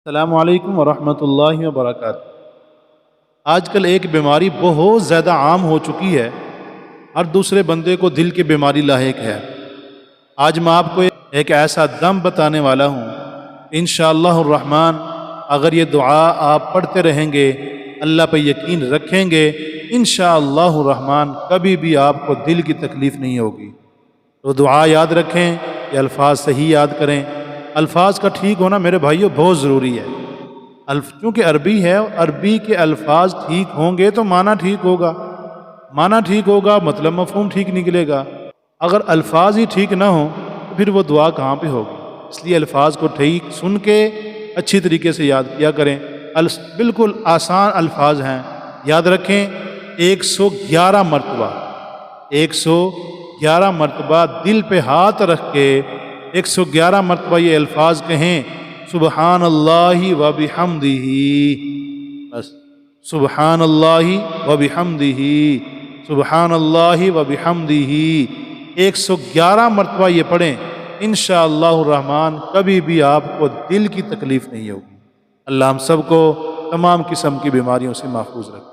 السلام علیکم ورحمۃ اللہ وبرکاتہ۔ آج کل ایک بیماری بہت زیادہ عام ہو چکی ہے، ہر دوسرے بندے کو دل کی بیماری لاحق ہے۔ آج میں آپ کو ایک ایسا دم بتانے والا ہوں، انشاءاللہ الرحمن اگر یہ دعا آپ پڑھتے رہیں گے، اللہ پہ یقین رکھیں گے، انشاءاللہ الرحمن کبھی بھی آپ کو دل کی تکلیف نہیں ہوگی۔ تو دعا یاد رکھیں، یہ الفاظ صحیح یاد کریں۔ الفاظ کا ٹھیک ہونا میرے بھائیوں بہت ضروری ہے، کیونکہ عربی ہے، عربی کے الفاظ ٹھیک ہوں گے تو معنی ٹھیک ہوگا، معنی ٹھیک ہوگا مطلب مفہوم ٹھیک نکلے گا۔ اگر الفاظ ہی ٹھیک نہ ہوں تو پھر وہ دعا کہاں پہ ہوگی؟ اس لیے الفاظ کو ٹھیک سن کے اچھی طریقے سے یاد کیا کریں۔ بالکل آسان الفاظ ہیں، یاد رکھیں۔ 111 مرتبہ 111 مرتبہ دل پہ ہاتھ رکھ کے 111 مرتبہ یہ الفاظ کہیں، سبحان اللہ و بحمدہ، بس سبحان اللہ و بحمدہ، سبحان اللہ و بحمدہ 111 مرتبہ یہ پڑھیں، انشاءاللہ الرحمن کبھی بھی آپ کو دل کی تکلیف نہیں ہوگی۔ اللہ ہم سب کو تمام قسم کی بیماریوں سے محفوظ رکھے۔